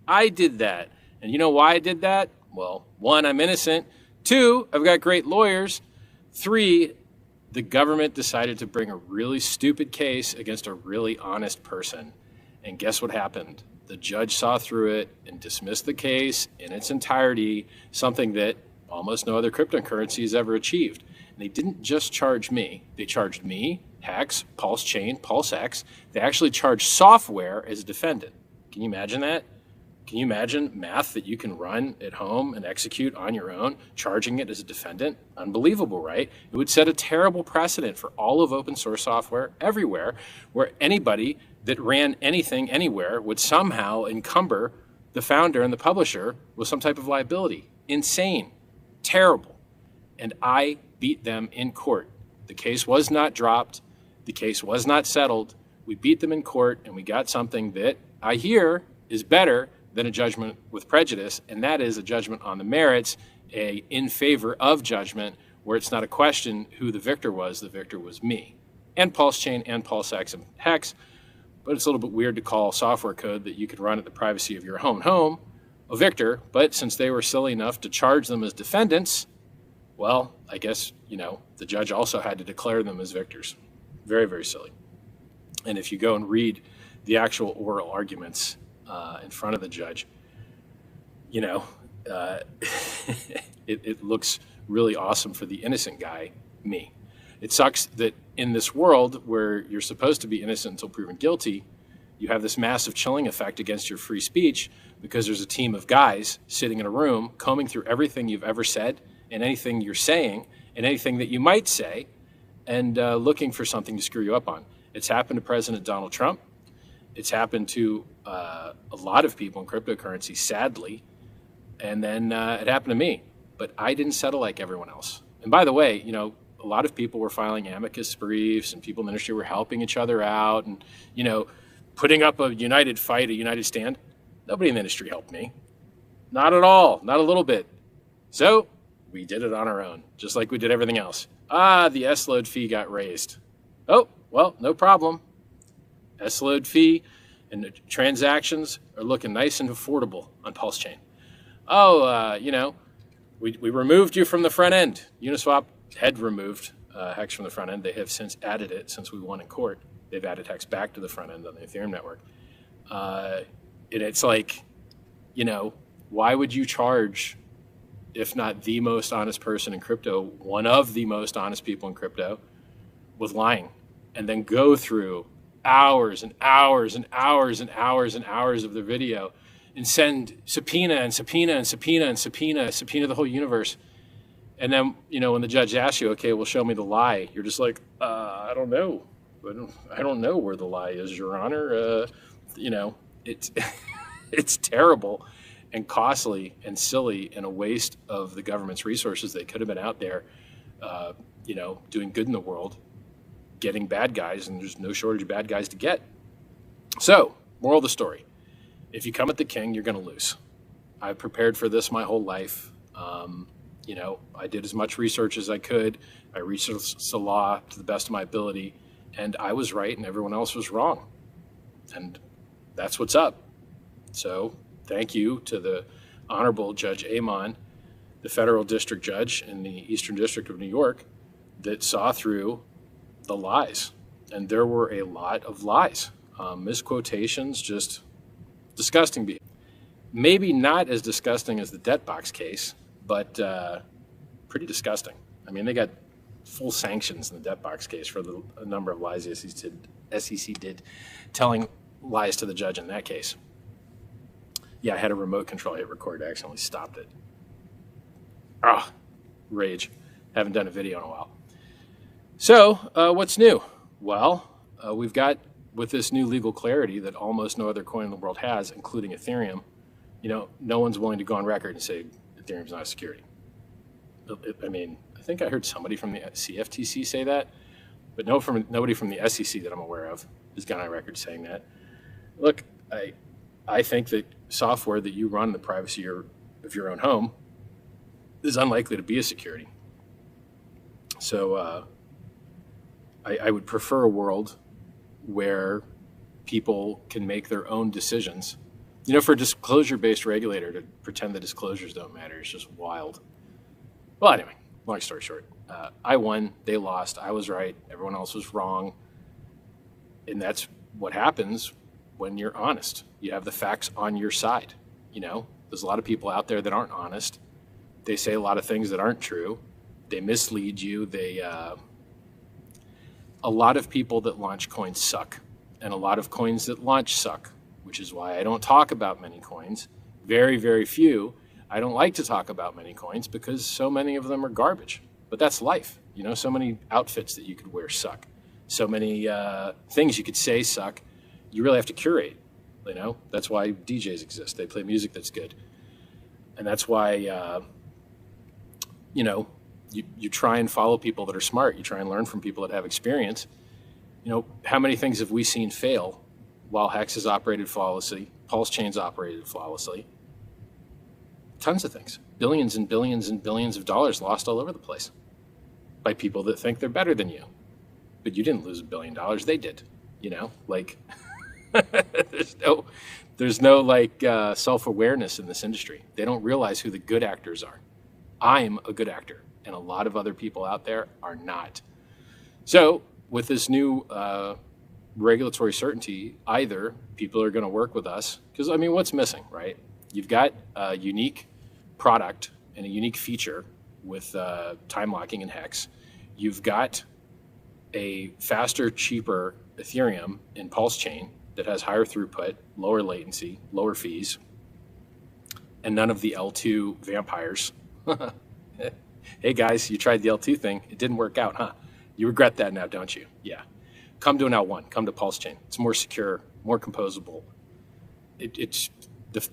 I did that. And you know why I did that? Well, one, I'm innocent. Two, I've got great lawyers. Three, the government decided to bring a really stupid case against a really honest person. And guess what happened? The judge saw through it and dismissed the case in its entirety, something that almost no other cryptocurrency has ever achieved. And they didn't just charge me. They charged me, Hex, Pulse Chain, PulseX. They actually charged software as a defendant. Can you imagine that? Can you imagine math that you can run at home and execute on your own, charging it as a defendant? Unbelievable, right? It would set a terrible precedent for all of open source software everywhere, where anybody that ran anything anywhere would somehow encumber the founder and the publisher with some type of liability. Insane, terrible. And I beat them in court. The case was not dropped. The case was not settled. We beat them in court, and we got something that I hear is better than a judgment with prejudice, and that is a judgment on the merits, a in favor of judgment, where it's not a question who the victor was me. And Pulse Chain and PulseX and Hex, but it's a little bit weird to call software code that you could run at the privacy of your own home a victor, but since they were silly enough to charge them as defendants, well, I guess, the judge also had to declare them as victors. Very, very silly. And if you go and read the actual oral arguments in front of the judge, it looks really awesome for the innocent guy, me. It sucks that in this world where you're supposed to be innocent until proven guilty, you have this massive chilling effect against your free speech because there's a team of guys sitting in a room combing through everything you've ever said and anything you're saying and anything that you might say and looking for something to screw you up on. It's happened to President Donald Trump. It's happened to a lot of people in cryptocurrency, sadly. And then it happened to me. But I didn't settle like everyone else. And by the way, a lot of people were filing amicus briefs and people in the industry were helping each other out and, putting up a united fight, a united stand. Nobody in the industry helped me. Not at all. Not a little bit. So we did it on our own, just like we did everything else. The S-load fee got raised. Oh, well, no problem. S-load fee and the transactions are looking nice and affordable on Pulse Chain. We removed you from the front end. Uniswap had removed Hex from the front end. They have since added it since we won in court. They've added Hex back to the front end on the Ethereum network. And it's like, why would you charge, if not the most honest person in crypto, one of the most honest people in crypto, with lying, and then go through hours and hours and hours and hours and hours of the video and send subpoena and subpoena and subpoena and subpoena the whole universe. And then, when the judge asks you, okay, well, show me the lie, you're just like, I don't know. I don't know where the lie is, Your Honor. It's terrible and costly and silly and a waste of the government's resources. They could have been out there, doing good in the world, getting bad guys, and there's no shortage of bad guys to get. So, moral of the story, if you come at the king, you're going to lose. I've prepared for this my whole life. I did as much research as I could. I researched the law to the best of my ability, and I was right and everyone else was wrong. And that's what's up. So thank you to the Honorable Judge Amon, the federal district judge in the Eastern District of New York, that saw through the lies. And there were a lot of lies, misquotations, just disgusting behavior. Maybe not as disgusting as the debt box case, but pretty disgusting. I mean, they got full sanctions in the debt box case for the number of lies the SEC did, telling lies to the judge in that case. Yeah, I had a remote control hit record. I accidentally stopped it. Rage. Haven't done a video in a while. So, what's new? Well, we've got, with this new legal clarity that almost no other coin in the world has, including Ethereum, no one's willing to go on record and say Ethereum's not a security. I think I heard somebody from the CFTC say that, but nobody from the SEC that I'm aware of has gone on record saying that. Look, I think that software that you run in the privacy of your own home is unlikely to be a security. So I would prefer a world where people can make their own decisions You know, for a disclosure-based regulator to pretend the disclosures don't matter is just wild. Well, anyway, long story short, I won, they lost, I was right, everyone else was wrong. And that's what happens when you're honest. You have the facts on your side. You know, there's a lot of people out there that aren't honest. They say a lot of things that aren't true. They mislead you. A lot of people that launch coins suck, and a lot of coins that launch suck, which is why I don't talk about many coins. Very, very few. I don't like to talk about many coins because so many of them are garbage. But that's life. You know, so many outfits that you could wear suck. So many things you could say suck. You really have to curate. You know, that's why DJs exist. They play music that's good. And that's why, you know, you try and follow people that are smart. You try and learn from people that have experience. You know, how many things have we seen fail while Hex has operated flawlessly, Pulse Chain's operated flawlessly? Tons of things. Billions and billions and billions of dollars lost all over the place by people that think they're better than you. But you didn't lose $1 billion. They did. You know, like there's no like self-awareness in this industry. They don't realize who the good actors are. I'm a good actor, and a lot of other people out there are not. So with this new regulatory certainty, either people are going to work with us, because I mean, what's missing, right? You've got a unique product and a unique feature with time locking and Hex. You've got a faster, cheaper Ethereum in Pulse Chain that has higher throughput, lower latency, lower fees, and none of the L2 vampires. Hey guys, you tried the L2 thing. It didn't work out, huh? You regret that now, don't you? Yeah. Come to an L1. Come to Pulse Chain. It's more secure, more composable. It's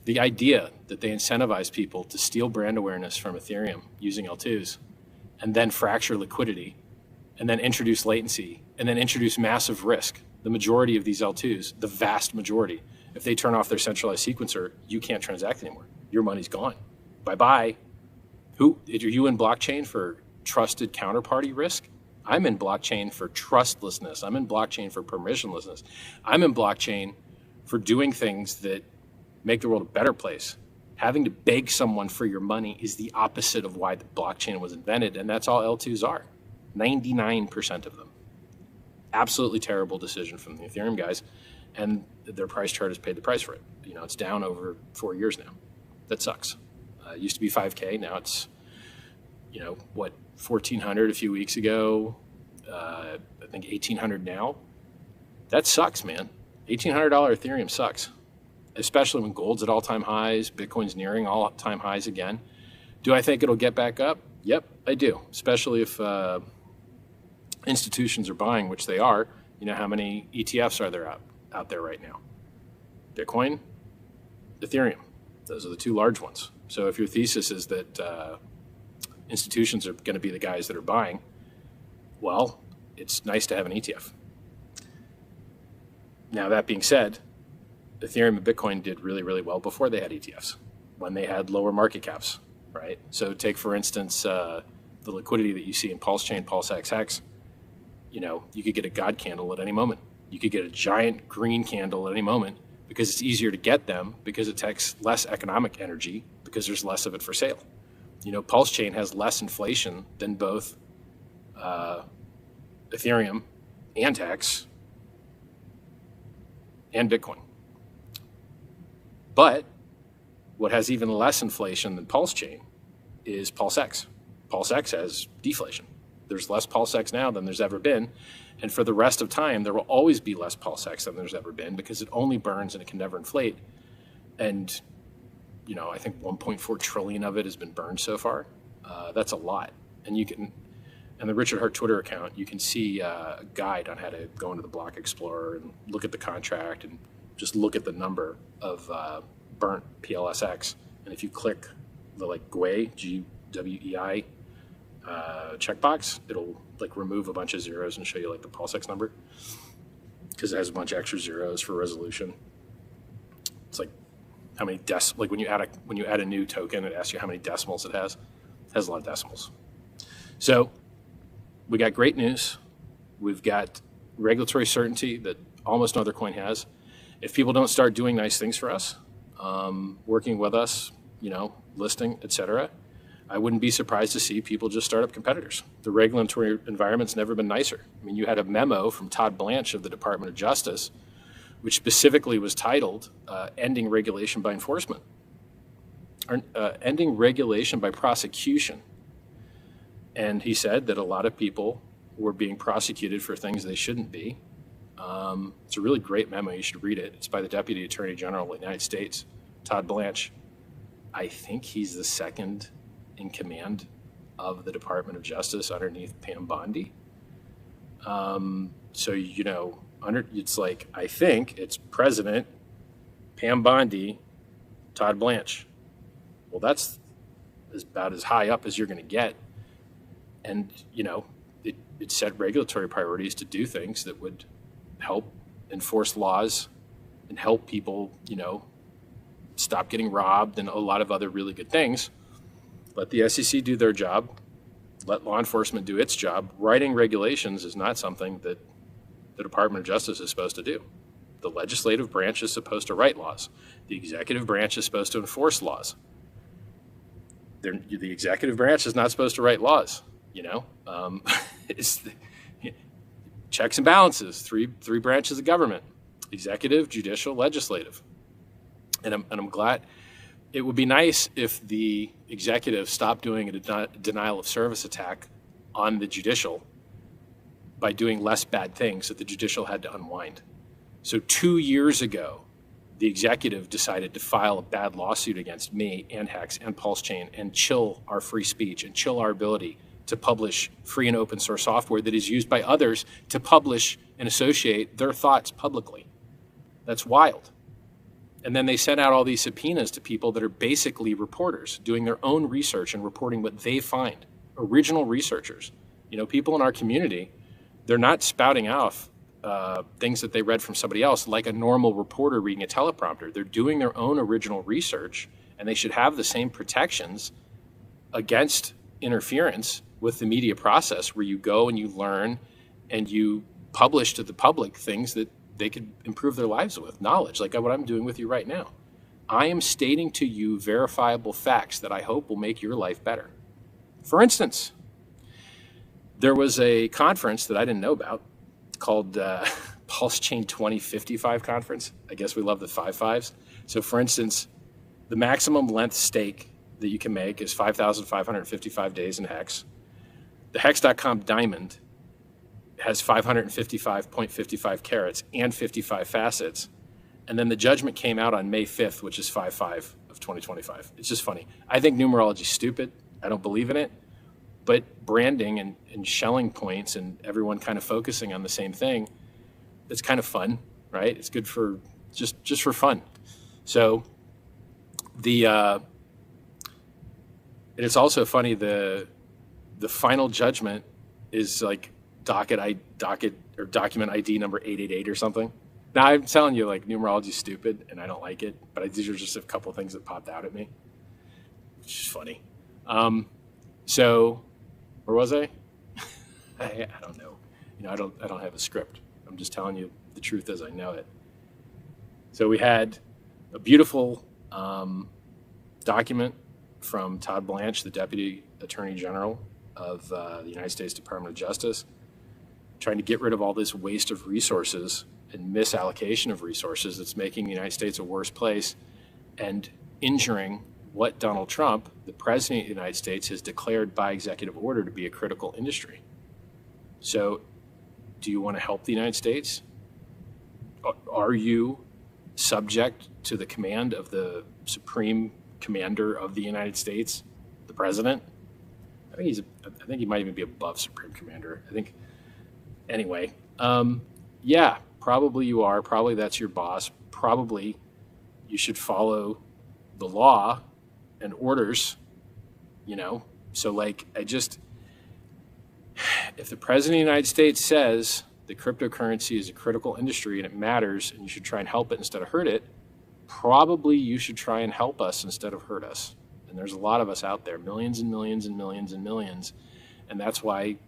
the idea that they incentivize people to steal brand awareness from Ethereum using L2s and then fracture liquidity and then introduce latency and then introduce massive risk. The majority of these L2s, the vast majority, if they turn off their centralized sequencer, you can't transact anymore. Your money's gone. Bye-bye. Are you in blockchain for trusted counterparty risk? I'm in blockchain for trustlessness. I'm in blockchain for permissionlessness. I'm in blockchain for doing things that make the world a better place. Having to beg someone for your money is the opposite of why the blockchain was invented, and that's all L2s are. 99% of them. Absolutely terrible decision from the Ethereum guys, and their price chart has paid the price for it. You know, it's down over 4 years now. That sucks. It used to be 5K. Now it's, you know, what, 1,400 a few weeks ago. I think 1,800 now. That sucks, man. $1,800 Ethereum sucks, especially when gold's at all-time highs, Bitcoin's nearing all-time highs again. Do I think it'll get back up? Yep, I do, especially if institutions are buying, which they are. You know, how many ETFs are there out there right now? Bitcoin, Ethereum. Those are the two large ones. So if your thesis is that institutions are going to be the guys that are buying, well, it's nice to have an ETF. Now, that being said, Ethereum and Bitcoin did really, really well before they had ETFs, when they had lower market caps, right? So take, for instance, the liquidity that you see in Pulse Chain, Pulse XX. You know, you could get a God candle at any moment. You could get a giant green candle at any moment because it's easier to get them, because it takes less economic energy, because there's less of it for sale. You know, Pulse Chain has less inflation than both Ethereum and Hex and Bitcoin. But what has even less inflation than Pulse Chain is Pulse X. Pulse X has deflation. There's less Pulse X now than there's ever been. And for the rest of time, there will always be less Pulse X than there's ever been, because it only burns and it can never inflate. And, you know, I think 1.4 trillion of it has been burned so far. That's a lot. And you can, and the Richard Hart Twitter account, you can see a guide on how to go into the Block Explorer and look at the contract and just look at the number of burnt PLSX. And if you click the like GWEI, G-W-E-I, checkbox, it'll like remove a bunch of zeros and show you like the PulseX number, because it has a bunch of extra zeros for resolution. It's like how many like when you add a new token, it asks you how many decimals it has. It has a lot of decimals. So we got great news. We've got regulatory certainty that almost no other coin has. If people don't start doing nice things for us, working with us, listing, etc., I wouldn't be surprised to see people just start up competitors. The regulatory environment's never been nicer. I mean, you had a memo from Todd Blanche of the Department of Justice, which specifically was titled Ending Regulation by Enforcement, or Ending Regulation by Prosecution. And he said that a lot of people were being prosecuted for things they shouldn't be. It's a really great memo. You should read it. It's by the Deputy Attorney General of the United States, Todd Blanche. I think he's the second in command of the Department of Justice underneath Pam Bondi. So, it's like, I think it's President, Pam Bondi, Todd Blanche. Well, that's about as high up as you're going to get. And, it set regulatory priorities to do things that would help enforce laws and help people, stop getting robbed and a lot of other really good things. Let the SEC do their job. Let law enforcement do its job. Writing regulations is not something that the Department of Justice is supposed to do. The legislative branch is supposed to write laws. The executive branch is supposed to enforce laws. The executive branch is not supposed to write laws. It's checks and balances. Three branches of government: executive, judicial, legislative. And I'm glad. It would be nice if the executive stopped doing a denial of service attack on the judicial by doing less bad things that the judicial had to unwind. So 2 years ago, the executive decided to file a bad lawsuit against me and Hex and Pulse Chain and chill our free speech and chill our ability to publish free and open source software that is used by others to publish and associate their thoughts publicly. That's wild. And then they sent out all these subpoenas to people that are basically reporters doing their own research and reporting what they find. Original researchers. People in our community, they're not spouting off things that they read from somebody else like a normal reporter reading a teleprompter. They're doing their own original research, and they should have the same protections against interference with the media process, where you go and you learn and you publish to the public things that they could improve their lives with, knowledge, like what I'm doing with you right now. I am stating to you verifiable facts that I hope will make your life better. For instance, there was a conference that I didn't know about called Pulse Chain 2055 conference. I guess we love the 5.5s. So for instance, the maximum length stake that you can make is 5,555 days in Hex. The Hex.com Diamond has 555.55 carats and 55 facets. And then the judgment came out on May 5th, which is 5/5 of 2025. It's just funny. I think numerology is stupid. I don't believe in it. But branding and shelling points and everyone kind of focusing on the same thing, it's kind of fun, right? It's good for just for fun. So and it's also funny, the final judgment is like document ID number 888 or something. Now I'm telling you, like, numerology is stupid and I don't like it, but these are just a couple of things that popped out at me. It's just funny. So where was I? I don't know. I don't have a script. I'm just telling you the truth as I know it. So we had a beautiful document from Todd Blanche, the Deputy Attorney General of the United States Department of Justice, trying to get rid of all this waste of resources and misallocation of resources that's making the United States a worse place and injuring what Donald Trump, the President of the United States, has declared by executive order to be a critical industry. So do you want to help the United States? Are you subject to the command of the Supreme Commander of the United States, the President? I think he might even be above Supreme Commander. Anyway, yeah, probably you are. Probably that's your boss. Probably you should follow the law and orders, So if the President of the United States says that cryptocurrency is a critical industry and it matters and you should try and help it instead of hurt it, probably you should try and help us instead of hurt us. And there's a lot of us out there, millions and millions and millions and millions. And that's why,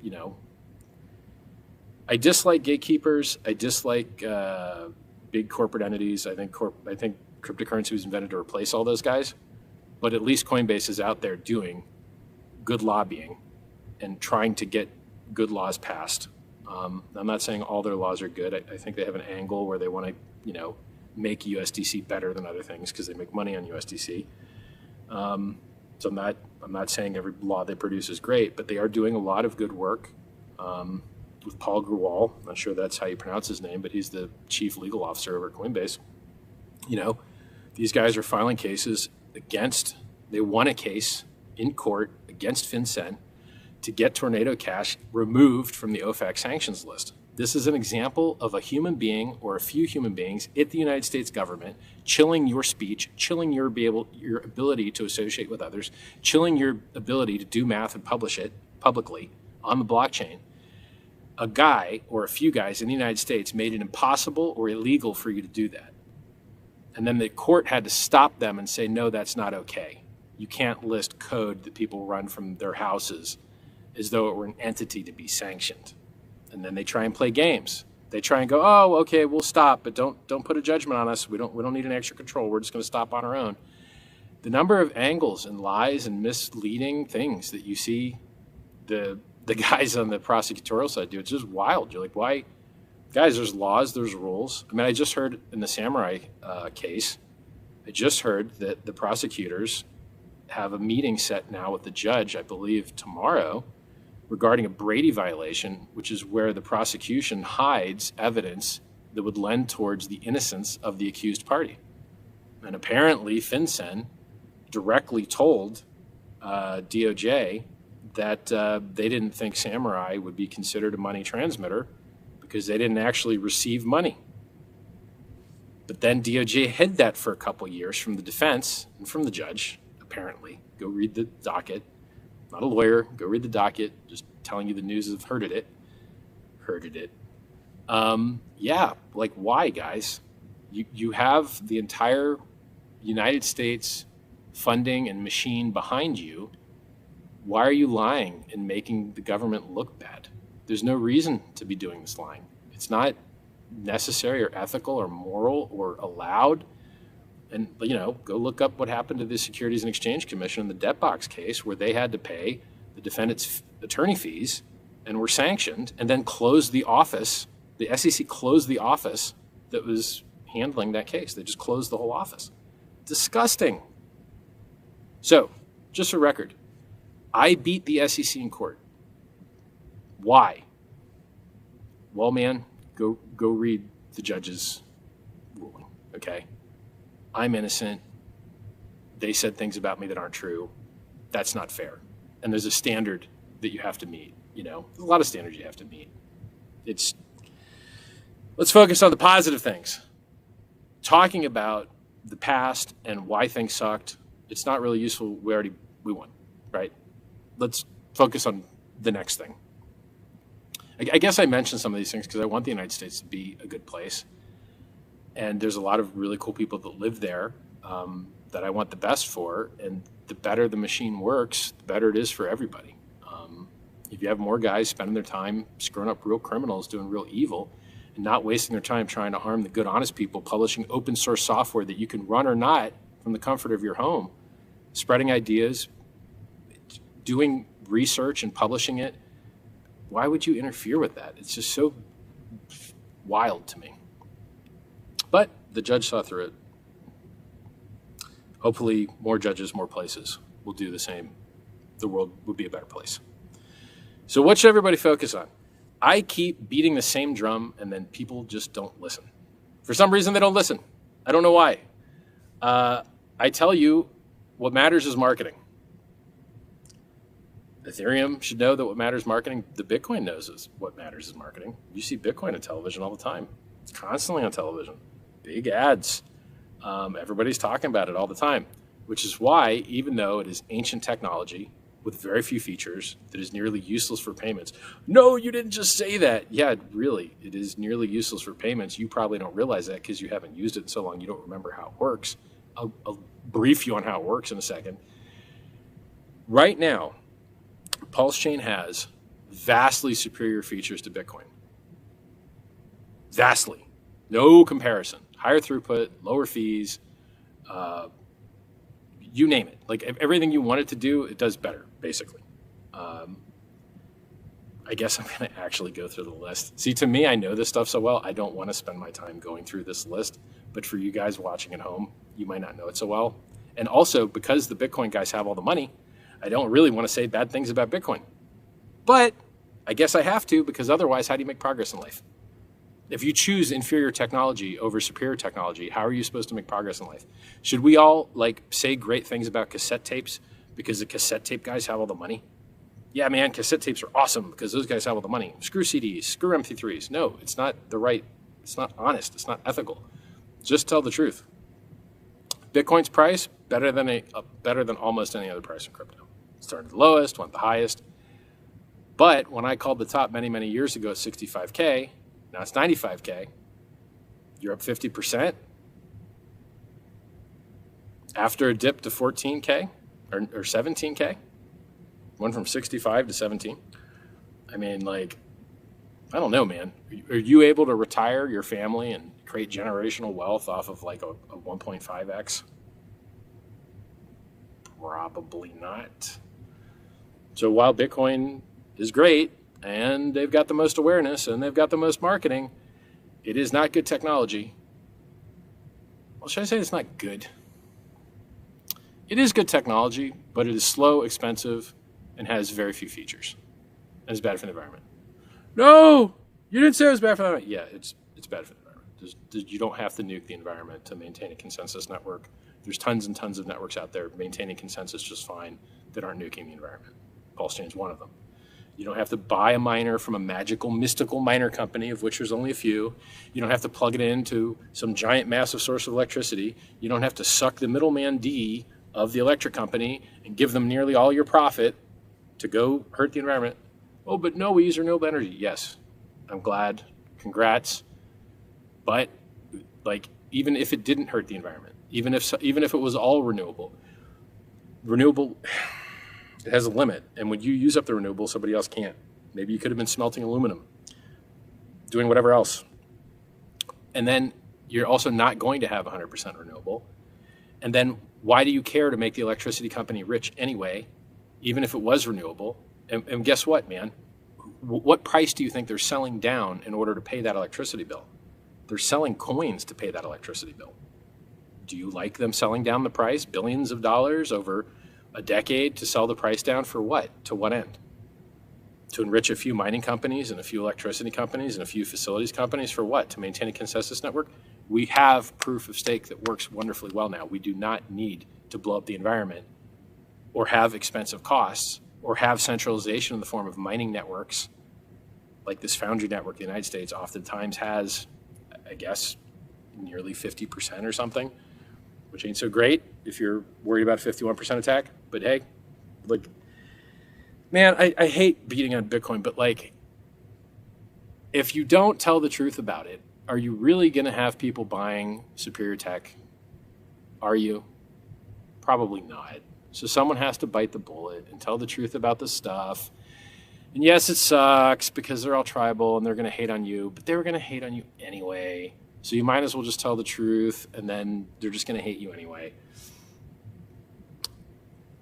I dislike gatekeepers. I dislike big corporate entities. I think cryptocurrency was invented to replace all those guys, but at least Coinbase is out there doing good lobbying and trying to get good laws passed. I'm not saying all their laws are good. I think they have an angle where they want to, make USDC better than other things because they make money on USDC. So I'm not saying every law they produce is great, but they are doing a lot of good work with Paul Grewal. I'm not sure that's how you pronounce his name, but he's the chief legal officer over at Coinbase. These guys are filing cases they won a case in court against FinCEN to get Tornado Cash removed from the OFAC sanctions list. This is an example of a human being or a few human beings at the United States government chilling your speech, chilling your ability to associate with others, chilling your ability to do math and publish it publicly on the blockchain. A guy or a few guys in the United States made it impossible or illegal for you to do that. And then the court had to stop them and say, no, that's not okay. You can't list code that people run from their houses as though it were an entity to be sanctioned. And then they try and play games. They try and go, oh, okay, we'll stop, but don't put a judgment on us. We don't need an extra control. We're just going to stop on our own. The number of angles and lies and misleading things that you see the guys on the prosecutorial side do, it's just wild. You're like, why? Guys, there's laws, there's rules. I mean, I just heard in the Samurai case, I just heard that the prosecutors have a meeting set now with the judge, I believe tomorrow, regarding a Brady violation, which is where the prosecution hides evidence that would lend towards the innocence of the accused party. And apparently FinCEN directly told DOJ that they didn't think Samurai would be considered a money transmitter because they didn't actually receive money. But then DOJ hid that for a couple years from the defense and from the judge, apparently. Go read the docket. Not a lawyer. Go read the docket. Just telling you the news of heard it. Yeah, like why, guys? You have the entire United States funding and machine behind you. Why are you lying and making the government look bad? There's no reason to be doing this lying. It's not necessary or ethical or moral or allowed. And, go look up what happened to the Securities and Exchange Commission in the debt box case where they had to pay the defendant's attorney fees and were sanctioned and then closed the office. The SEC closed the office that was handling that case. They just closed the whole office. Disgusting. So, just for record, I beat the SEC in court. Why? Well, man, go read the judge's ruling, okay? I'm innocent. They said things about me that aren't true. That's not fair. And there's a standard that you have to meet, There's a lot of standards you have to meet. Let's focus on the positive things. Talking about the past and why things sucked, it's not really useful. We won, right? Let's focus on the next thing. I guess I mentioned some of these things because I want the United States to be a good place. And there's a lot of really cool people that live there that I want the best for. And the better the machine works, the better it is for everybody. If you have more guys spending their time screwing up real criminals, doing real evil, and not wasting their time trying to harm the good, honest people, publishing open source software that you can run or not from the comfort of your home, spreading ideas, doing research and publishing it, why would you interfere with that? It's just so wild to me. But the judge saw through it. Hopefully more judges, more places will do the same. The world would be a better place. So what should everybody focus on? I keep beating the same drum and then people just don't listen. For some reason, they don't listen. I don't know why. I tell you, what matters is marketing. Ethereum should know that what matters is marketing. The Bitcoin knows is what matters is marketing. You see Bitcoin on television all the time. It's constantly on television. Big ads. Everybody's talking about it all the time, which is why, even though it is ancient technology with very few features that is nearly useless for payments. No, you didn't just say that. Yeah, really, it is nearly useless for payments. You probably don't realize that because you haven't used it in so long you don't remember how it works. I'll brief you on how it works in a second. Right now, Pulse Chain has vastly superior features to Bitcoin. Vastly. No comparison. Higher throughput, lower fees, You name it. Like everything you want it to do, it does better, basically. I guess I'm going to actually go through the list. See, to me, I know this stuff so well, I don't want to spend my time going through this list. But for you guys watching at home, you might not know it so well. And also, because the Bitcoin guys have all the money, I don't really want to say bad things about Bitcoin. But I guess I have to, because otherwise, how do you make progress in life? If you choose inferior technology over superior technology, how are you supposed to make progress in life? Should we all like say great things about cassette tapes because the cassette tape guys have all the money? Yeah, man, cassette tapes are awesome because those guys have all the money. Screw CDs, screw MP3s. No, it's not it's not honest, it's not ethical. Just tell the truth. Bitcoin's price, better than almost any other price in crypto. It started the lowest, went the highest. But when I called the top many, many years ago at 65K, now it's 95K, you're up 50%. After a dip to 14K or 17K, went from 65 to 17. I mean, like, I don't know, man. Are you able to retire your family and create generational wealth off of like a 1.5x? Probably not. So while Bitcoin is great and they've got the most awareness and they've got the most marketing, it is not good technology. Well, should I say it's not good? It is good technology, but it is slow, expensive, and has very few features. And it's bad for the environment. No, you didn't say it was bad for the environment. Yeah, it's bad for the environment. You don't have to nuke the environment to maintain a consensus network. There's tons and tons of networks out there maintaining consensus just fine that aren't nuking the environment. Pulse Chain's one of them. You don't have to buy a miner from a magical, mystical miner company, of which there's only a few. You don't have to plug it into some giant, massive source of electricity. You don't have to suck the middleman D of the electric company and give them nearly all your profit to go hurt the environment. Oh, but no, we use renewable energy. Yes, I'm glad. Congrats. But like, even if it didn't hurt the environment, even if it was all renewable, it has a limit. And when you use up the renewable, somebody else can't. Maybe you could have been smelting aluminum, doing whatever else. And then you're also not going to have 100% renewable. And then why do you care to make the electricity company rich anyway, even if it was renewable? And guess what, man? What price do you think they're selling down in order to pay that electricity bill? They're selling coins to pay that electricity bill. Do you like them selling down the price, billions of dollars over a decade, to sell the price down for what? To what end? To enrich a few mining companies and a few electricity companies and a few facilities companies for what? To maintain a consensus network? We have proof of stake that works wonderfully well now. We do not need to blow up the environment or have expensive costs or have centralization in the form of mining networks like this foundry network in the United States oftentimes has, I guess, nearly 50% or something, which ain't so great if you're worried about a 51% attack. But hey, like, man, I hate beating on Bitcoin, but like, if you don't tell the truth about it, are you really going to have people buying superior tech? Are you? Probably not. So someone has to bite the bullet and tell the truth about this stuff. And yes, it sucks because they're all tribal and they're going to hate on you, but they were going to hate on you anyway. So you might as well just tell the truth, and then they're just going to hate you anyway.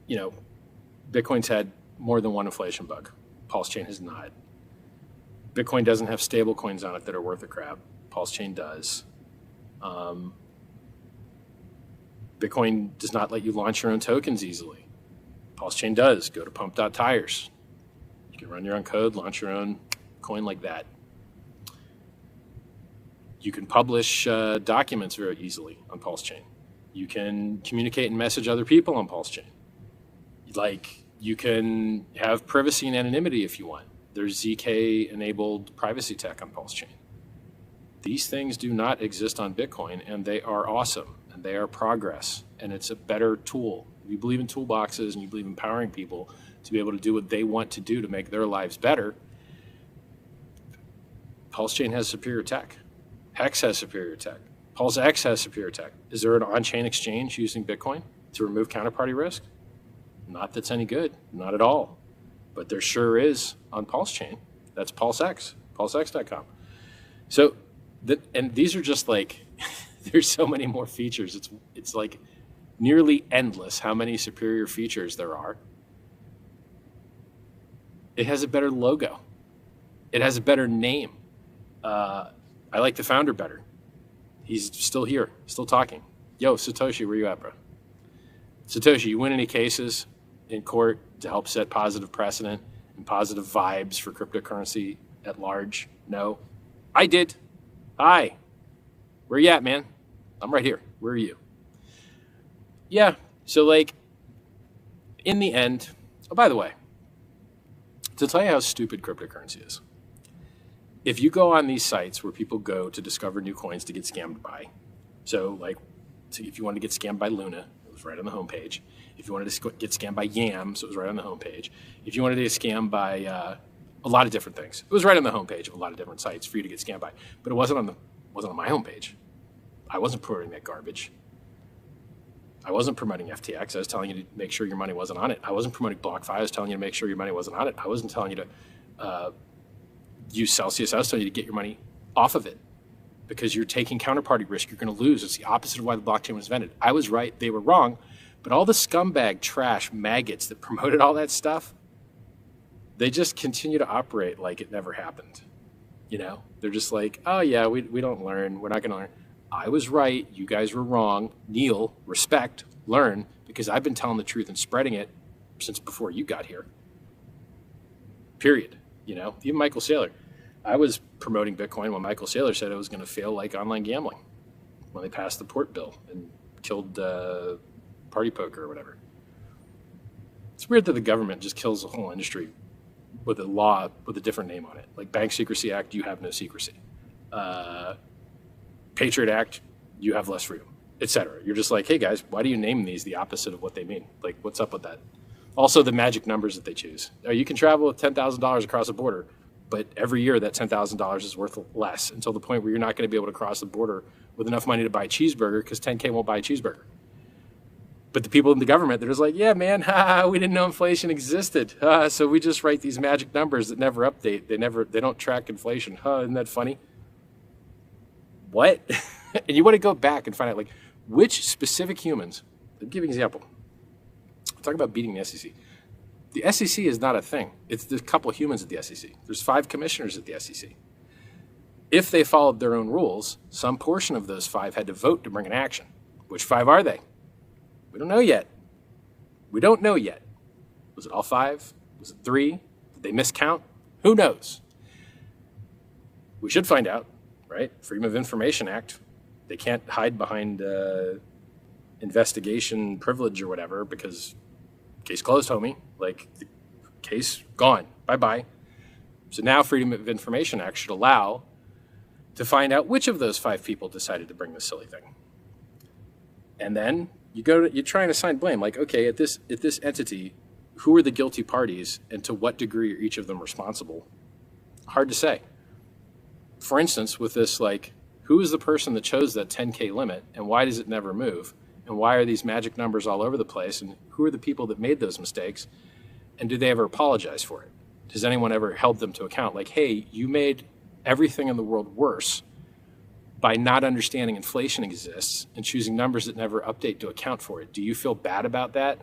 You know, Bitcoin's had more than one inflation bug. Pulse Chain has not. Bitcoin doesn't have stable coins on it that are worth a crap. Pulse Chain does. Bitcoin does not let you launch your own tokens easily. Pulse Chain does. Go to pump.tires. You can run your own code, launch your own coin like that. You can publish documents very easily on Pulse Chain. You can communicate and message other people on Pulse Chain. Like, you can have privacy and anonymity if you want. There's ZK-enabled privacy tech on Pulse Chain. These things do not exist on Bitcoin, and they are awesome, and they are progress, and it's a better tool. If you believe in toolboxes and you believe in empowering people to be able to do what they want to do to make their lives better, Pulse Chain has superior tech. Hex has superior tech. Pulse X has superior tech. Is there an on-chain exchange using Bitcoin to remove counterparty risk? Not that's any good, not at all. But there sure is on Pulse Chain. That's Pulse X, pulsex.com. So, and these are just like, there's so many more features. It's like nearly endless how many superior features there are. It has a better logo. It has a better name. I like the founder better. He's still here, still talking. Yo, Satoshi, where you at, bro? Satoshi, you win any cases in court to help set positive precedent and positive vibes for cryptocurrency at large? No. I did. Hi. Where you at, man? I'm right here. Where are you? Yeah. So, like, in the end, oh, by the way, to tell you how stupid cryptocurrency is, if you go on these sites where people go to discover new coins to get scammed by, so like, if you wanted to get scammed by Luna, it was right on the homepage. If you wanted to get scammed by Yams, it was right on the homepage. If you wanted to get scammed by a lot of different things, it was right on the homepage of a lot of different sites for you to get scammed by. But it wasn't on my homepage. I wasn't promoting that garbage. I wasn't promoting FTX. I was telling you to make sure your money wasn't on it. I wasn't promoting BlockFi. I was telling you to make sure your money wasn't on it. I wasn't telling you to use Celsius. I was telling you to get your money off of it because you're taking counterparty risk. You're going to lose. It's the opposite of why the blockchain was invented. I was right. They were wrong. But all the scumbag trash maggots that promoted all that stuff, they just continue to operate like it never happened. You know, they're just like, oh, yeah, we don't learn. We're not going to learn. I was right. You guys were wrong. Kneel, respect, learn, because I've been telling the truth and spreading it since before you got here. Period. You know, even Michael Saylor. I was promoting Bitcoin when Michael Saylor said it was going to fail like online gambling when they passed the port bill and killed party poker or whatever. It's weird that the government just kills the whole industry with a law with a different name on it. Like Bank Secrecy Act, you have no secrecy. Patriot Act, you have less freedom, etc. You're just like, hey guys, why do you name these the opposite of what they mean? Like, what's up with that? Also, the magic numbers that they choose. You can travel with $10,000 across a border, but every year that $10,000 is worth less until the point where you're not going to be able to cross the border with enough money to buy a cheeseburger because 10K won't buy a cheeseburger. But the people in the government, they're just like, yeah, man, we didn't know inflation existed. So we just write these magic numbers that never update. They don't track inflation. Isn't that funny? What? And you want to go back and find out, like, which specific humans, I'll give you an example. Talk about beating the SEC. The SEC is not a thing. There's a couple of humans at the SEC. There's 5 commissioners at the SEC. If they followed their own rules, some portion of those 5 had to vote to bring an action. Which 5 are they? We don't know yet. We don't know yet. Was it all 5? Was it 3? Did they miscount? Who knows? We should find out, right? Freedom of Information Act. They can't hide behind investigation privilege or whatever because case closed, homie. Like, the case gone. Bye-bye. So now Freedom of Information Act should allow to find out which of those 5 people decided to bring this silly thing. And then you're trying to assign blame. Like, okay, at this entity, who are the guilty parties and to what degree are each of them responsible? Hard to say. For instance, with this, like, who is the person that chose that 10K limit and why does it never move? And why are these magic numbers all over the place? And who are the people that made those mistakes? And do they ever apologize for it? Has anyone ever held them to account? Like, hey, you made everything in the world worse by not understanding inflation exists and choosing numbers that never update to account for it. Do you feel bad about that?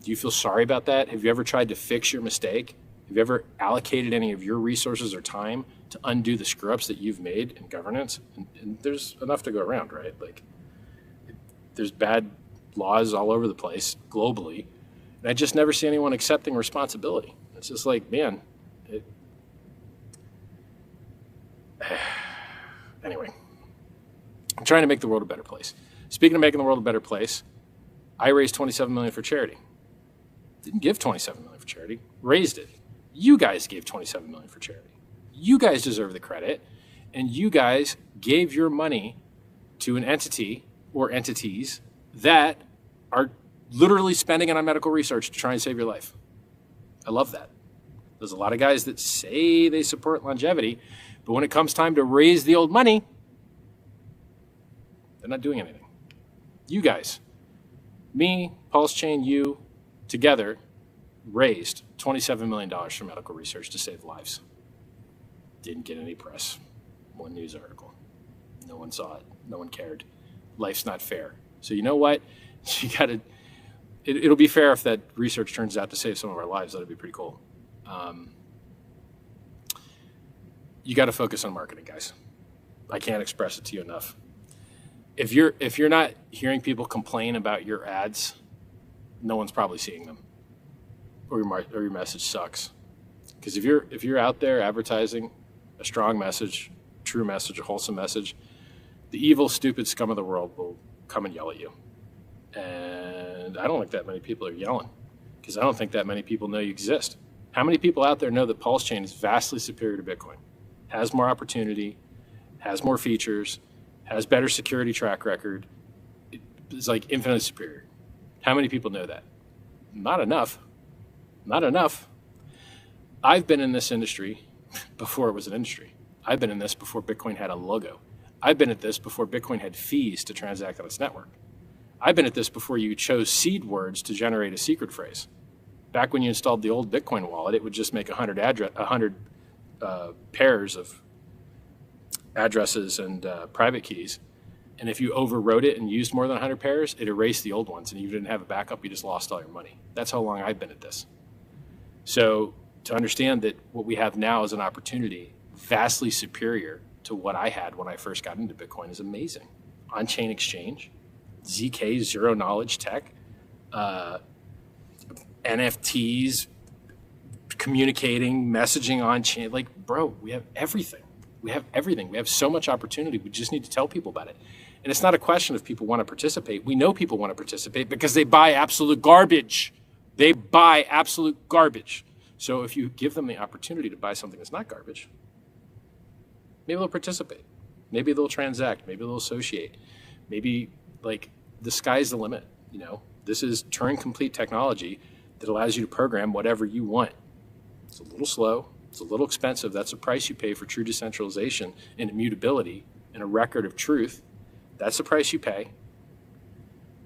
Do you feel sorry about that? Have you ever tried to fix your mistake? Have you ever allocated any of your resources or time to undo the screw-ups that you've made in governance? And there's enough to go around, right? Like, there's bad laws all over the place globally, and I just never see anyone accepting responsibility. It's just like, man, anyway, I'm trying to make the world a better place. Speaking of making the world a better place, I raised $27 million for charity. Didn't give $27 million for charity, raised it. You guys gave $27 million for charity. You guys deserve the credit, and you guys gave your money to an entity or entities that are literally spending it on medical research to try and save your life. I love that. There's a lot of guys that say they support longevity, but when it comes time to raise the old money, they're not doing anything. You guys, me, Pulse Chain, you, together raised $27 million for medical research to save lives. Didn't get any press. One news article. No one saw it. No one cared. Life's not fair. So you know what? So you got to. It'll be fair if that research turns out to save some of our lives. That'd be pretty cool. You got to focus on marketing, guys. I can't express it to you enough. If you're not hearing people complain about your ads, no one's probably seeing them, or your message sucks. Because if you're out there advertising a strong message, true message, a wholesome message, the evil, stupid scum of the world will come and yell at you. And I don't think that many people are yelling, because I don't think that many people know you exist. How many people out there know that Pulse Chain is vastly superior to Bitcoin, has more opportunity, has more features, has better security track record? It's like infinitely superior. How many people know that? Not enough. Not enough. I've been in this industry before it was an industry. I've been in this before Bitcoin had a logo. I've been at this before Bitcoin had fees to transact on its network. I've been at this before you chose seed words to generate a secret phrase. Back when you installed the old Bitcoin wallet, it would just make 100 pairs of addresses and private keys. And if you overwrote it and used more than 100 pairs, it erased the old ones, and you didn't have a backup. You just lost all your money. That's how long I've been at this. So to understand that what we have now is an opportunity vastly superior to what I had when I first got into Bitcoin is amazing. On-chain exchange, ZK, zero knowledge tech, NFTs, communicating, messaging on chain. Like, bro, we have everything. We have everything. We have so much opportunity. We just need to tell people about it. And it's not a question of people want to participate. We know people want to participate because they buy absolute garbage. They buy absolute garbage. So if you give them the opportunity to buy something that's not garbage, maybe they'll participate. Maybe they'll transact. Maybe they'll associate. Maybe, like, the sky's the limit. You know, this is Turing-complete technology that allows you to program whatever you want. It's a little slow. It's a little expensive. That's the price you pay for true decentralization and immutability and a record of truth. That's the price you pay.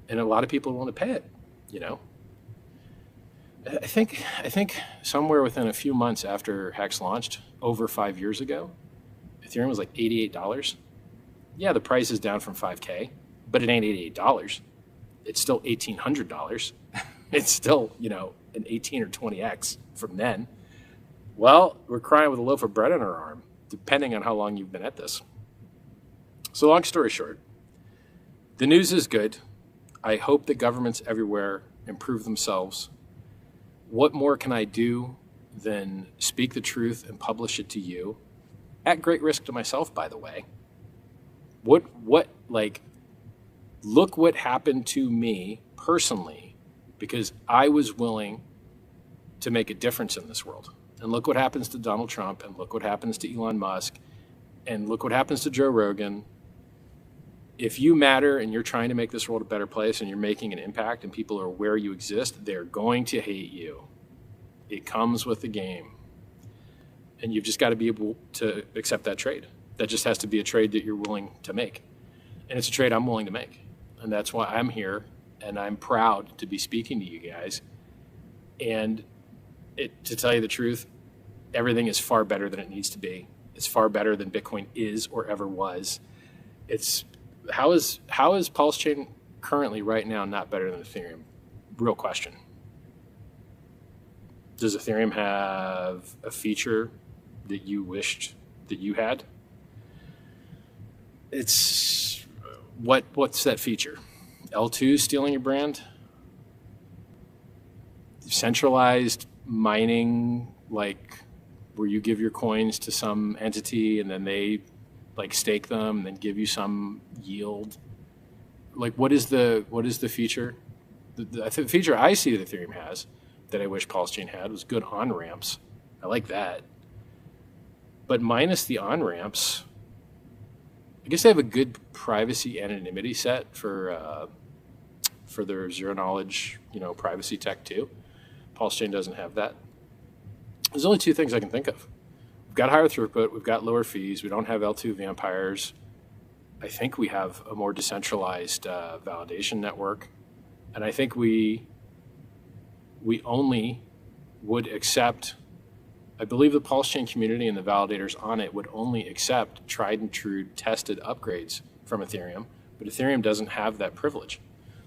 And a lot of people want to pay it, you know. I think somewhere within a few months after Hex launched, over 5 years ago, Ethereum was like $88. Yeah, the price is down from $5K, but it ain't $88. It's still $1,800. It's still, you know, an 18 or 20x from then. Well, we're crying with a loaf of bread on our arm, depending on how long you've been at this. So long story short, the news is good. I hope that governments everywhere improve themselves. What more can I do than speak the truth and publish it to you? At great risk to myself, by the way. Look what happened to me personally, because I was willing to make a difference in this world. And look what happens to Donald Trump, and look what happens to Elon Musk, and look what happens to Joe Rogan. If you matter and you're trying to make this world a better place and you're making an impact and people are aware you exist, they're going to hate you. It comes with the game. And you've just got to be able to accept that trade. That just has to be a trade that you're willing to make. And it's a trade I'm willing to make. And that's why I'm here, and I'm proud to be speaking to you guys. And to tell you the truth, everything is far better than it needs to be. It's far better than Bitcoin is or ever was. How is Pulse Chain currently right now not better than Ethereum? Real question. Does Ethereum have a feature that you wished that you had? What's that feature? L2 stealing your brand? Centralized mining, like where you give your coins to some entity and then they like stake them and then give you some yield. Like what is the feature? The feature I see that Ethereum has that I wish Pulse Chain had was good on-ramps. I like that. But minus the on-ramps, I guess they have a good privacy anonymity set for their zero knowledge, privacy tech too. Pulse Chain doesn't have that. There's only two things I can think of. We've got higher throughput. We've got lower fees. We don't have L2 vampires. I think we have a more decentralized validation network. And I think we only would accept, I believe the Pulse Chain community and the validators on it would only accept tried and true tested upgrades from Ethereum, but Ethereum doesn't have that privilege.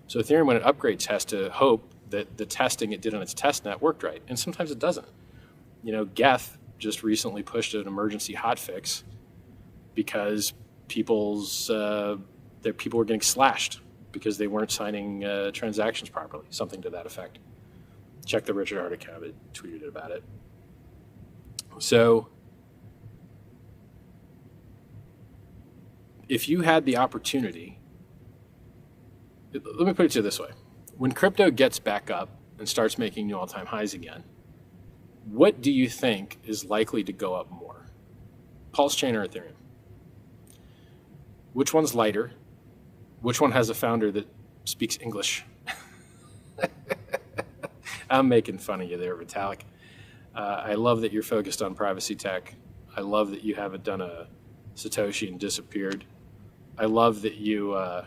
So Ethereum, when it upgrades, has to hope that the testing it did on its testnet worked right. And sometimes it doesn't. Geth just recently pushed an emergency hotfix because people were getting slashed because they weren't signing transactions properly, something to that effect. Check the Richard Hart account, it tweeted about it. So if you had the opportunity, let me put it to you this way. When crypto gets back up and starts making new all-time highs again, what do you think is likely to go up more? Pulse Chain or Ethereum? Which one's lighter? Which one has a founder that speaks English? I'm making fun of you there, Vitalik. I love that you're focused on privacy tech. I love that you haven't done a Satoshi and disappeared. I love that you are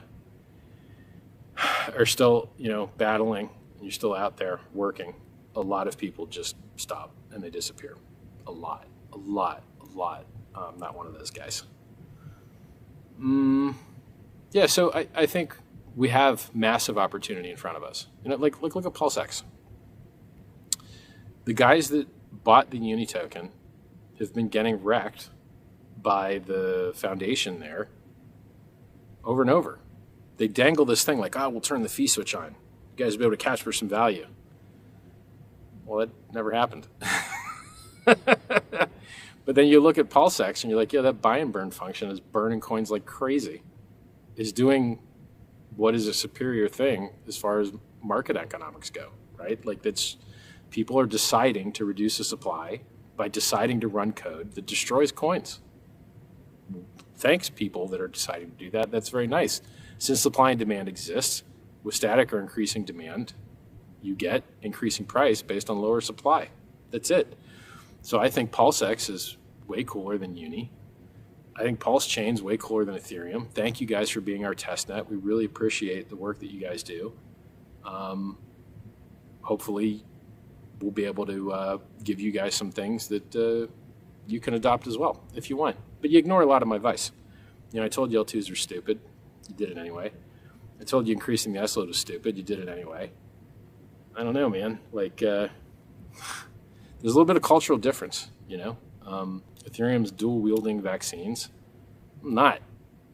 still, battling, and you're still out there working. A lot of people just stop and they disappear. A lot. I'm not one of those guys. Yeah, so I think we have massive opportunity in front of us. Look at PulseX. The guys that bought the Uni token have been getting wrecked by the foundation there over and over. They dangle this thing like, we'll turn the fee switch on. You guys will be able to catch for some value. Well, that never happened. But then you look at PulseX and you're like, yeah, that buy and burn function is burning coins like crazy. Is doing what is a superior thing as far as market economics go, right? People are deciding to reduce the supply by deciding to run code that destroys coins. Thanks, people that are deciding to do that. That's very nice. Since supply and demand exists, with static or increasing demand, you get increasing price based on lower supply. That's it. So I think PulseX is way cooler than Uni. I think Pulse Chain's way cooler than Ethereum. Thank you guys for being our testnet. We really appreciate the work that you guys do. Hopefully, we'll be able to give you guys some things that you can adopt as well if you want. But you ignore a lot of my advice. I told you L2s are stupid. You did it anyway. I told you increasing the S load was stupid. You did it anyway. I don't know, man. There's a little bit of cultural difference, Ethereum's dual wielding vaccines. I'm not,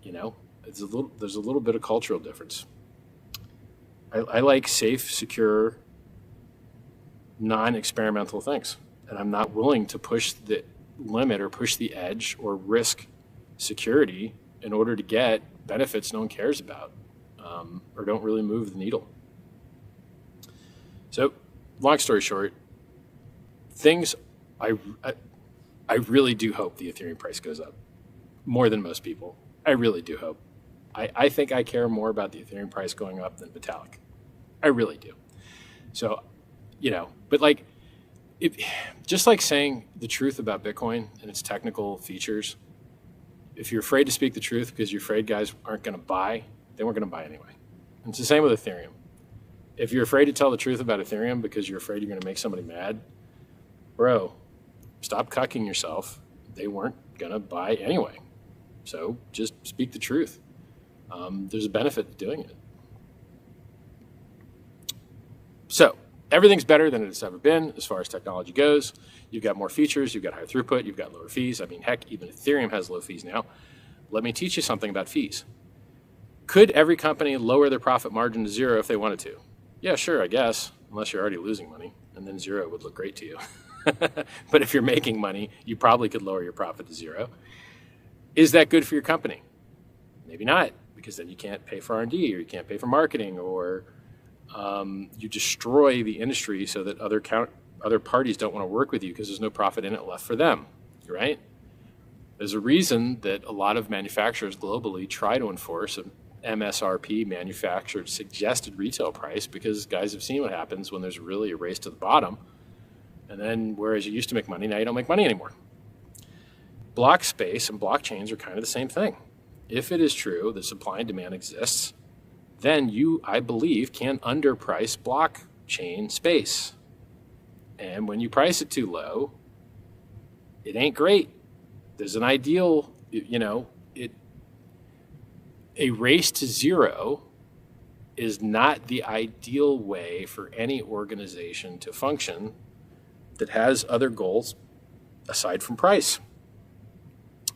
there's a little bit of cultural difference. I like safe, secure, non-experimental things. And I'm not willing to push the limit or push the edge or risk security in order to get benefits no one cares about or don't really move the needle. So, long story short, I really do hope the Ethereum price goes up more than most people. I really do hope. I think I care more about the Ethereum price going up than Vitalik. I really do. So, but just like saying the truth about Bitcoin and its technical features, if you're afraid to speak the truth because you're afraid guys aren't going to buy, they weren't going to buy anyway. And it's the same with Ethereum. If you're afraid to tell the truth about Ethereum because you're afraid you're going to make somebody mad, bro, stop cucking yourself. They weren't going to buy anyway. So just speak the truth. There's a benefit to doing it. So everything's better than it's ever been as far as technology goes. You've got more features. You've got higher throughput. You've got lower fees. Heck, even Ethereum has low fees now. Let me teach you something about fees. Could every company lower their profit margin to zero if they wanted to? Yeah, sure, I guess, unless you're already losing money, and then zero would look great to you. But if you're making money, you probably could lower your profit to zero. Is that good for your company? Maybe not, because then you can't pay for R&D, or you can't pay for marketing, or you destroy the industry so that other parties don't want to work with you because there's no profit in it left for them, right? There's a reason that a lot of manufacturers globally try to enforce an MSRP, manufactured suggested retail price, because guys have seen what happens when there's really a race to the bottom. And then, whereas you used to make money, now you don't make money anymore. Block space and blockchains are kind of the same thing. If it is true that supply and demand exists, then you, I believe, can underprice blockchain space. And when you price it too low, it ain't great. There's an ideal, a race to zero is not the ideal way for any organization to function that has other goals aside from price.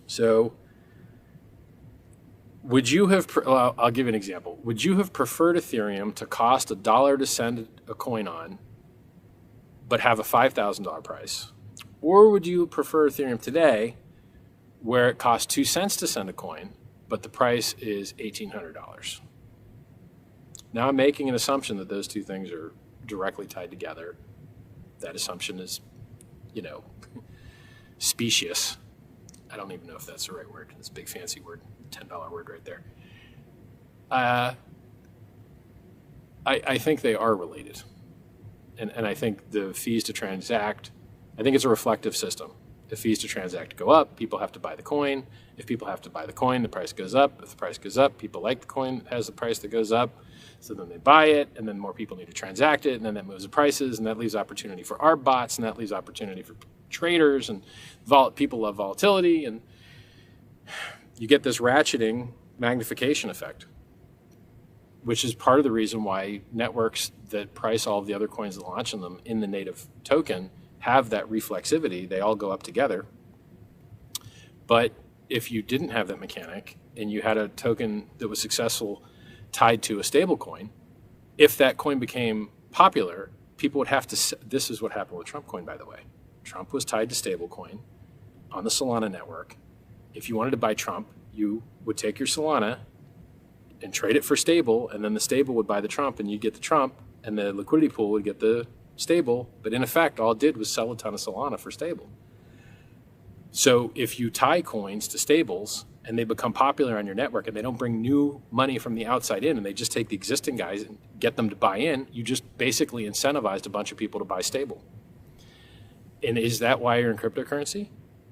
So would you have, well, I'll give you an example. Would you have preferred Ethereum to cost $1 to send a coin on, but have a $5,000 price? Or would you prefer Ethereum today, where it costs 2 cents to send a coin, but the price is $1,800? Now I'm making an assumption that those two things are directly tied together. That assumption is, specious. I don't even know if that's the right word. It's a big fancy word, $10 word right there. I think they are related. And I think the fees to transact, I think it's a reflective system. If fees to transact go up, people have to buy the coin. If people have to buy the coin, the price goes up. If the price goes up, people like the coin that has the price that goes up. So then they buy it, and then more people need to transact it, and then that moves the prices, and that leaves opportunity for ARB bots, and that leaves opportunity for traders, and people love volatility, and you get this ratcheting magnification effect, which is part of the reason why networks that price all of the other coins that launch in them in the native token have that reflexivity. They all go up together. But if you didn't have that mechanic and you had a token that was successful tied to a stable coin, if that coin became popular, people would have to, this is what happened with Trump coin, by the way. Trump was tied to stable coin on the Solana network. If you wanted to buy Trump, you would take your Solana and trade it for stable, and then the stable would buy the Trump, and you'd get the Trump, and the liquidity pool would get the stable. But in effect, all it did was sell a ton of Solana for stable. So if you tie coins to stables and they become popular on your network and they don't bring new money from the outside in, and they just take the existing guys and get them to buy in, you just basically incentivized a bunch of people to buy stable. And is that why you're in cryptocurrency?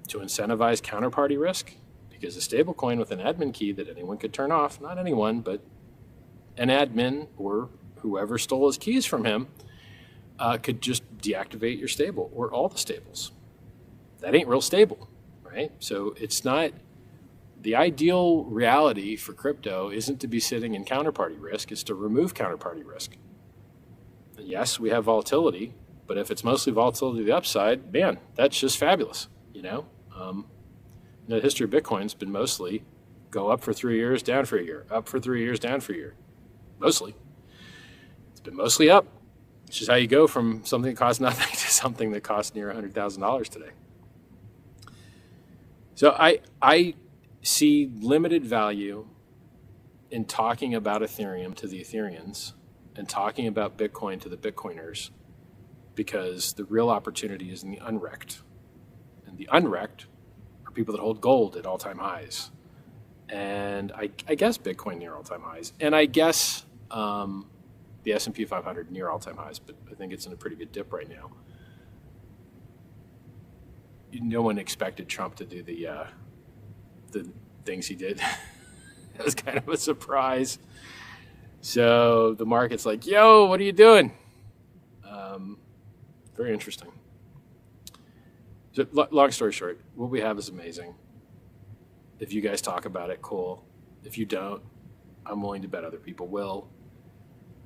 To incentivize counterparty risk? Because a stable coin with an admin key that anyone could turn off, not anyone, but an admin or whoever stole his keys from him, could just deactivate your stable or all the stables. That ain't real stable, right? So it's not, the ideal reality for crypto isn't to be sitting in counterparty risk, it's to remove counterparty risk. And yes, we have volatility, but if it's mostly volatility to the upside, man, that's just fabulous, The history of Bitcoin's been mostly go up for 3 years, down for a year, up for 3 years, down for a year. Mostly. It's been mostly up. It's just how you go from something that costs nothing to something that costs near $100,000 today. So I see limited value in talking about Ethereum to the Ethereans and talking about Bitcoin to the Bitcoiners, because the real opportunity is in the unwrecked. And the unwrecked are people that hold gold at all-time highs. And I guess Bitcoin near all-time highs. And I guess the S&P 500 near all-time highs, but I think it's in a pretty good dip right now. No one expected Trump to do the things he did. That was kind of a surprise. So the market's like, yo, what are you doing? Very interesting. So, long story short, what we have is amazing. If you guys talk about it, cool. If you don't, I'm willing to bet other people will.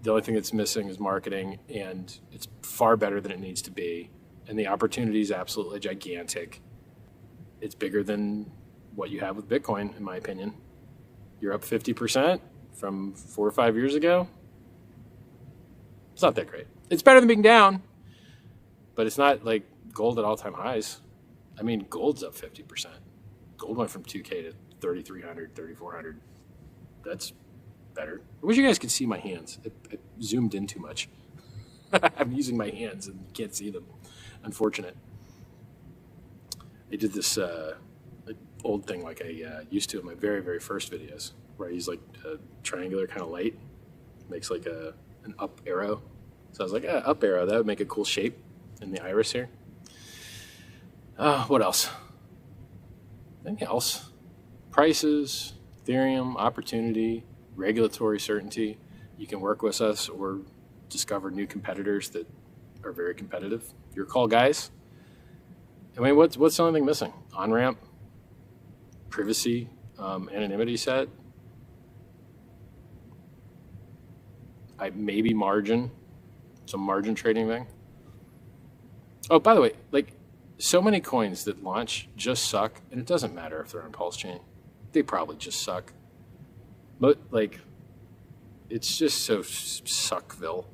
The only thing that's missing is marketing, and it's far better than it needs to be. And the opportunity is absolutely gigantic. It's bigger than what you have with Bitcoin, in my opinion. You're up 50% from 4 or 5 years ago. It's not that great. It's better than being down, but it's not like gold at all-time highs. I mean, gold's up 50%. Gold went from 2K to 3,300, 3,400. That's better. I wish you guys could see my hands. It zoomed in too much. I'm using my hands and you can't see them. Unfortunate. I did this old thing like I used to in my very, very first videos, where I use like a triangular kind of light. Makes like an up arrow. So I was like, up arrow, that would make a cool shape in the iris here. What else? Anything else? Prices, Ethereum, opportunity, regulatory certainty. You can work with us or discover new competitors that are very competitive. Your call, guys. I mean, what's the only thing missing? On-ramp, privacy, anonymity set. maybe some margin trading thing. Oh, by the way, like so many coins that launch just suck, and it doesn't matter if they're on Pulse Chain. They probably just suck. But like, it's just so suckville.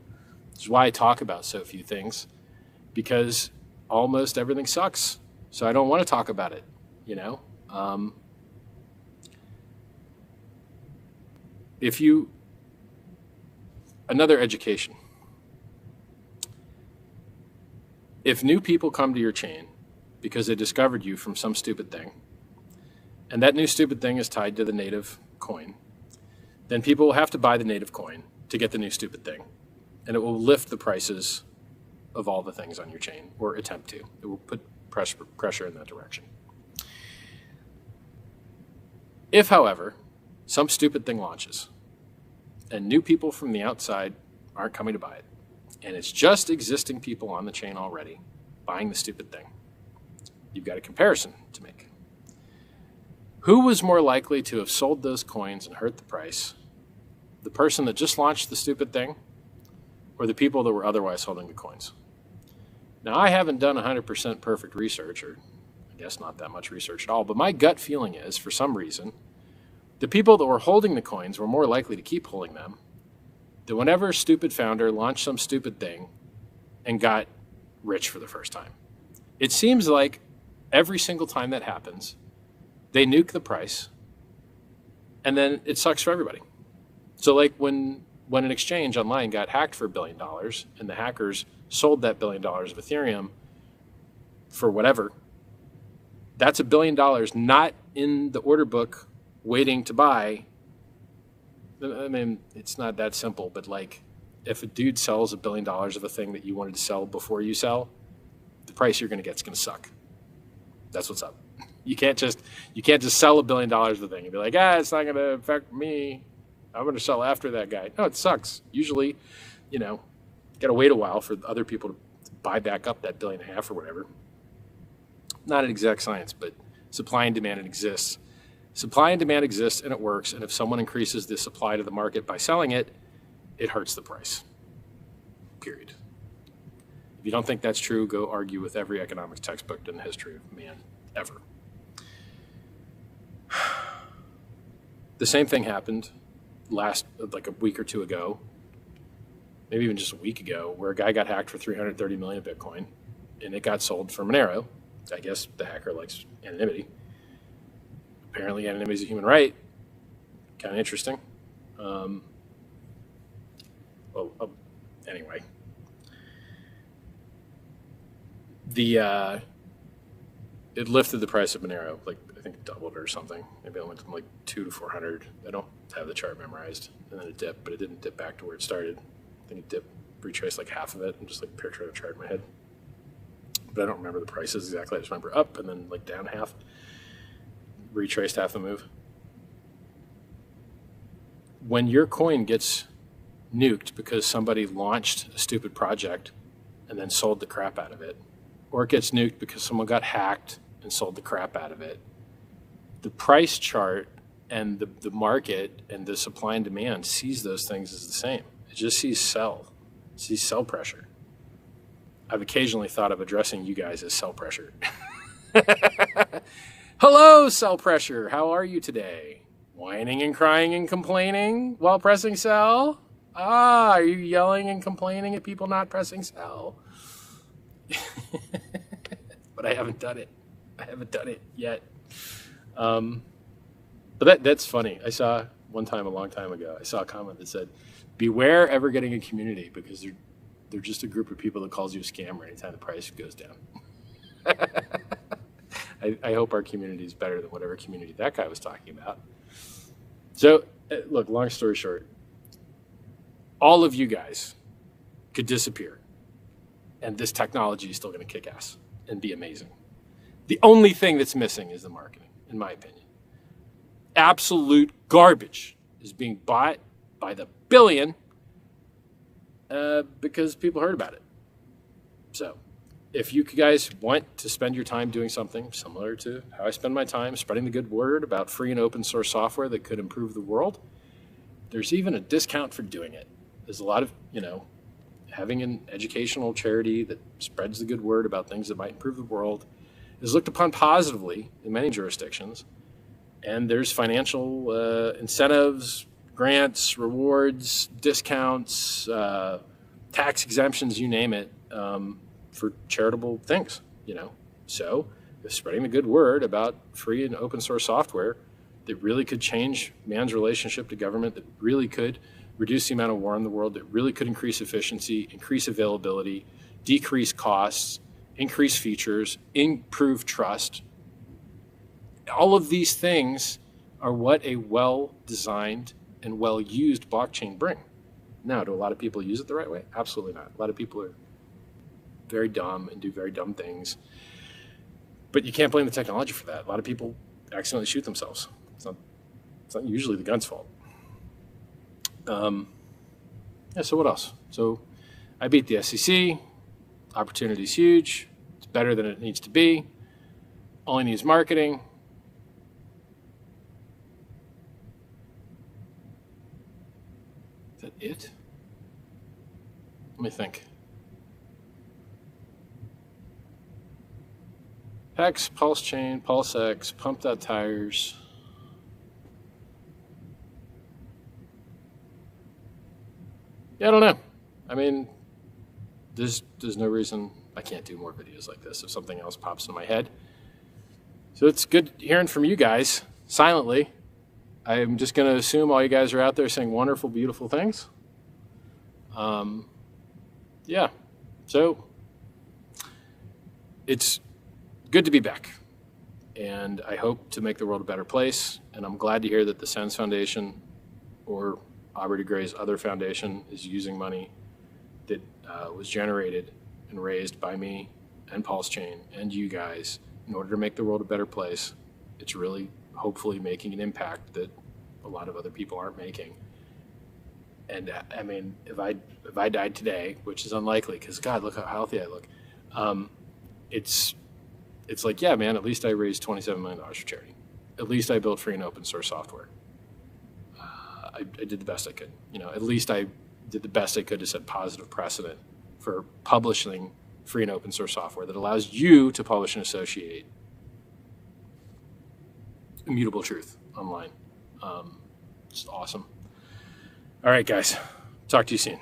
Which is why I talk about so few things, because almost everything sucks. So I don't want to talk about it, you know? Another education. If new people come to your chain because they discovered you from some stupid thing, and that new stupid thing is tied to the native coin, then people will have to buy the native coin to get the new stupid thing. And it will lift the prices of all the things on your chain, or attempt to. It will put pressure in that direction. If, however, some stupid thing launches and new people from the outside aren't coming to buy it, and it's just existing people on the chain already buying the stupid thing, you've got a comparison to make. Who was more likely to have sold those coins and hurt the price? The person that just launched the stupid thing, or the people that were otherwise holding the coins? Now, I haven't done 100% perfect research, or I guess not that much research at all, but my gut feeling is, for some reason, the people that were holding the coins were more likely to keep holding them, that whenever a stupid founder launched some stupid thing and got rich for the first time. It seems like every single time that happens, they nuke the price, and then it sucks for everybody. So like when an exchange online got hacked for $1 billion, and the hackers sold that $1 billion of Ethereum for whatever, that's $1 billion not in the order book waiting to buy. I mean, it's not that simple, but like if a dude sells $1 billion of a thing that you wanted to sell before you sell, the price you're going to get is going to suck. That's what's up. You can't just sell $1 billion of the thing and be like, it's not going to affect me. I'm going to sell after that guy. No, it sucks. Usually, got to wait a while for other people to buy back up that $1.5 billion or whatever. Not an exact science, but supply and demand, it exists. Supply and demand exists, and it works. And if someone increases the supply to the market by selling it, it hurts the price. Period. If you don't think that's true, go argue with every economics textbook in the history of man ever. The same thing happened like a week or two ago, maybe even just a week ago, where a guy got hacked for 330 million Bitcoin, and it got sold for Monero. I guess the hacker likes anonymity. Apparently anonymity is a human right. Kind of interesting. Anyway. It lifted the price of Monero, like I think it doubled or something. Maybe it went from like 200 to 400. I don't have the chart memorized. And then it dipped, but it didn't dip back to where it started. I think it dipped, retraced like half of it, and just like picture the chart in my head. But I don't remember the prices exactly. I just remember up and then like down half. Retraced half the move. When your coin gets nuked because somebody launched a stupid project and then sold the crap out of it, or it gets nuked because someone got hacked and sold the crap out of it, the price chart and the market and the supply and demand sees those things as the same. It just sees sell pressure. I've occasionally thought of addressing you guys as sell pressure. Hello, sell pressure. How are you today? Whining and crying and complaining while pressing sell? Are you yelling and complaining at people not pressing sell? But I haven't done it. I haven't done it yet. But that's funny. I saw one time a long time ago, I saw a comment that said, beware ever getting a community because they're just a group of people that calls you a scammer anytime the price goes down. I hope our community is better than whatever community that guy was talking about. So, look, long story short, all of you guys could disappear, and this technology is still going to kick ass and be amazing. The only thing that's missing is the marketing, in my opinion. Absolute garbage is being bought by the billion because people heard about it. So, if you guys want to spend your time doing something similar to how I spend my time spreading the good word about free and open source software that could improve the world, there's even a discount for doing it. there's a lot of, having an educational charity that spreads the good word about things that might improve the world is looked upon positively in many jurisdictions. And there's financial incentives, grants, rewards, discounts, tax exemptions, you name it, for charitable things, So if spreading the good word about free and open source software that really could change man's relationship to government, that really could reduce the amount of war in the world, that really could increase efficiency, increase availability, decrease costs, increase features, improve trust. All of these things are what a well-designed and well-used blockchain bring. Now, do a lot of people use it the right way? Absolutely not. A lot of people are very dumb and do very dumb things. But you can't blame the technology for that. A lot of people accidentally shoot themselves. It's not usually the gun's fault. So what else? So I beat the SEC. Opportunity's huge. It's better than it needs to be. All I need is marketing. Is that it? Let me think. Hex, Pulse Chain, Pulse X, Pumped Out Tires. Yeah, I don't know. I mean, there's no reason I can't do more videos like this if something else pops in my head. So it's good hearing from you guys silently. I'm just going to assume all you guys are out there saying wonderful, beautiful things. Yeah. So it's good to be back. And I hope to make the world a better place. And I'm glad to hear that the Sens Foundation or Aubrey de Grey's other foundation is using money that was generated and raised by me and Pulse Chain and you guys in order to make the world a better place. It's really hopefully making an impact that a lot of other people aren't making. And I mean, if I died today, which is unlikely because God, look how healthy I look. It's like, yeah, man, at least I raised $27 million for charity. At least I built free and open source software. I did the best I could. At least I did the best I could to set positive precedent for publishing free and open source software that allows you to publish and associate immutable truth online. Just awesome. All right, guys. Talk to you soon.